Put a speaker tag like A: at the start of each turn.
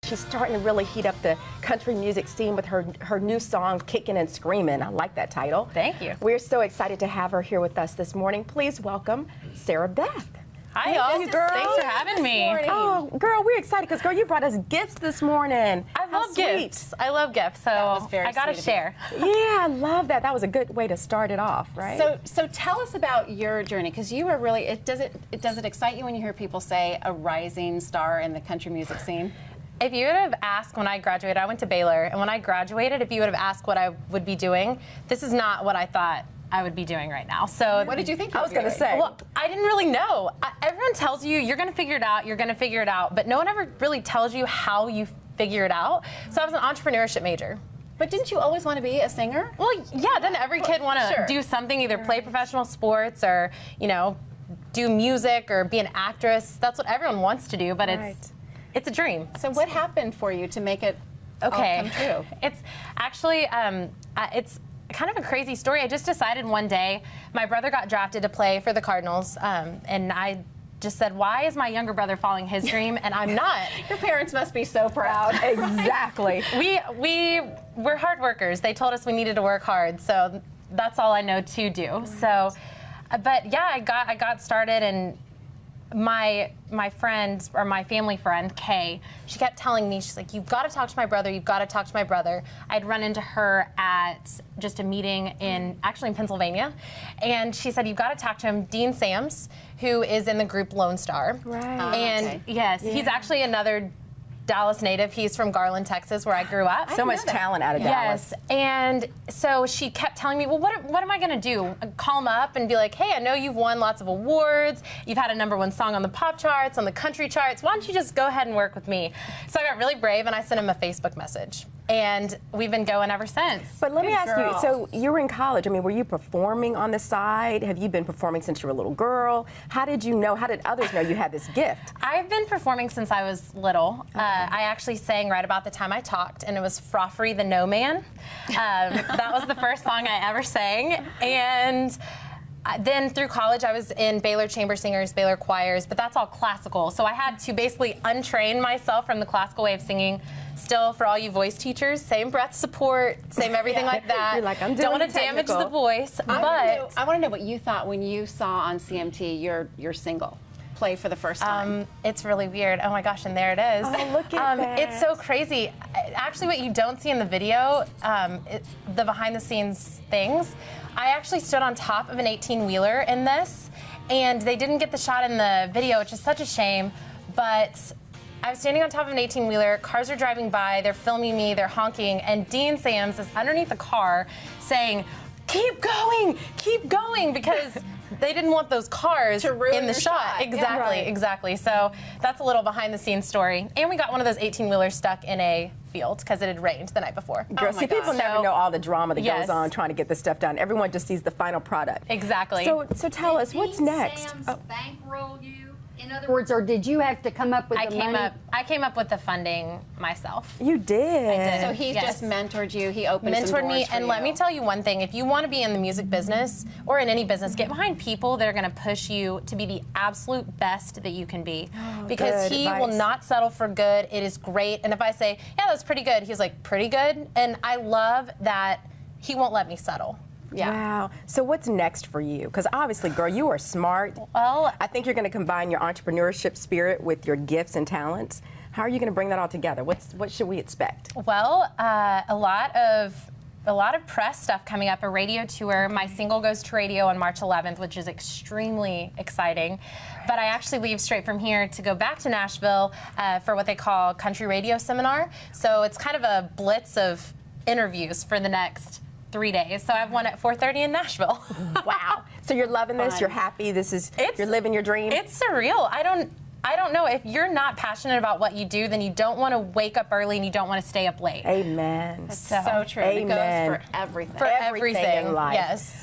A: She's starting to really heat up the country music scene with her new song, Kickin and Screamin. I like that title.
B: Thank you.
A: We're so excited to have her here with us this morning. Please welcome SaraBeth.
B: Hi, y'all.
A: Thank you, girl.
B: Thanks for having me.
A: Oh, girl, we're excited because, girl, you brought us gifts this morning.
B: I love gifts. I love gifts, so I got to share.
A: Yeah, I love that. That was a good way to start it off, right?
C: So tell us about your journey, because you are really, does it excite you when you hear people say a rising star in the country music scene?
B: If you would have asked when I graduated, I went to Baylor, and when I graduated, if you would have asked what I would be doing, this is not what I thought I would be doing right now. So
C: what did you think?
A: I was going to say.
B: Well, I didn't really know. Everyone tells you you're going to figure it out, you're going to figure it out, but no one ever really tells you how you figure it out. So I was an entrepreneurship major.
C: But didn't you always want to be a singer?
B: Well, yeah, doesn't every kid want to
C: Sure.
B: do something, either play professional sports or, you know, do music or be an actress? That's what everyone wants to do, but it's a dream.
C: So what happened for you to make it all come true?
B: It's actually, it's kind of a crazy story. I just decided one day, my brother got drafted to play for the Cardinals, and I just said, why is my younger brother following his dream and I'm not?
C: Your parents must be so proud.
A: Exactly.
B: We're hard workers. They told us we needed to work hard, so that's all I know to do. So, but yeah, I got started, and my friend, or my family friend, Kay, she kept telling me, she's like, you've got to talk to my brother, you've got to talk to my brother. I'd run into her at just a meeting actually in Pennsylvania, and she said, you've got to talk to him, Dean Sams, who is in the group Lone Star.
A: Right.
B: And yes, he's actually another Dallas native. He's from Garland, Texas, where I grew up.
A: So much talent out of Dallas.
B: Yes, and so she kept telling me, well, what am I going to do? Call him up and be like, hey, I know you've won lots of awards. You've had a #1 song on the pop charts, on the country charts. Why don't you just go ahead and work with me? So I got really brave, and I sent him a Facebook message. And we've been going ever since.
A: But let me ask
C: girl.
A: you, so you were in college. I mean, were you performing on the side? Have you been performing since you were a little girl? How did you know, how did others know you had this gift?
B: I've been performing since I was little. I actually sang right about the time I talked, and it was Froffery the No Man. That was the first song I ever sang. And then through college, I was in Baylor Chamber Singers, Baylor Choirs, but that's all classical. So I had to basically untrain myself from the classical way of singing. Still, for all you voice teachers, same breath support, same everything like that.
A: You're like, I'm doing
B: Don't want to
A: technical.
B: damage the voice,
C: I want to know what you thought when you saw on CMT your single play for the first time.
B: It's really weird. Oh my gosh, and there it is.
A: Oh, look at that.
B: It's so crazy. Actually, what you don't see in the video, the behind-the-scenes things, I actually stood on top of an 18-wheeler in this, and they didn't get the shot in the video, which is such a shame, but I was standing on top of an 18-wheeler, cars are driving by, they're filming me, they're honking, and Dean Sams is underneath the car saying, keep going, because they didn't want those cars
C: To ruin
B: in the
C: your
B: shot.
C: shot.
B: Exactly,
C: Yeah, right.
B: exactly. So that's a little behind-the-scenes story. And we got one of those 18-wheelers stuck in a field because it had rained the night before.
A: Girl,
C: my
A: see, people
C: gosh.
A: never know all the drama that
B: Yes.
A: goes on trying to get this stuff done. Everyone just sees the final product.
B: Exactly.
A: So tell us, what's
D: Dean
A: next?
D: Sams bankroll you? In other words, or did you have to come up with the money?
B: I came up with the funding myself.
A: You did.
C: So he's
B: Yes.
C: just mentored you. He opened some
B: Mentored
C: doors
B: me,
C: for
B: and
C: you.
B: let me tell you one thing. If you want to be in the music business or in any business, get behind people that are going to push you to be the absolute best that you can be. Because
A: good
B: he
A: advice.
B: will not settle for good. It is great. And if I say, yeah, that's pretty good, he's like, pretty good? And I love that he won't let me settle.
C: Yeah.
A: Wow. So what's next for you? Because obviously, girl, you are smart.
B: Well,
A: I think you're going to combine your entrepreneurship spirit with your gifts and talents. How are you going to bring that all together? What should we expect?
B: Well, a lot of press stuff coming up, a radio tour. My single goes to radio on March 11th, which is extremely exciting. But I actually leave straight from here to go back to Nashville for what they call Country Radio Seminar. So it's kind of a blitz of interviews for the next 3 days. So I have one at 4:30 in Nashville.
A: Wow. So you're loving this. You're happy. You're living your dream.
B: It's surreal. I don't know. If you're not passionate about what you do, then you don't want to wake up early and you don't want to stay up late.
A: Amen.
C: So true.
A: Amen.
C: It goes for everything.
B: For
A: everything in life.
B: Yes.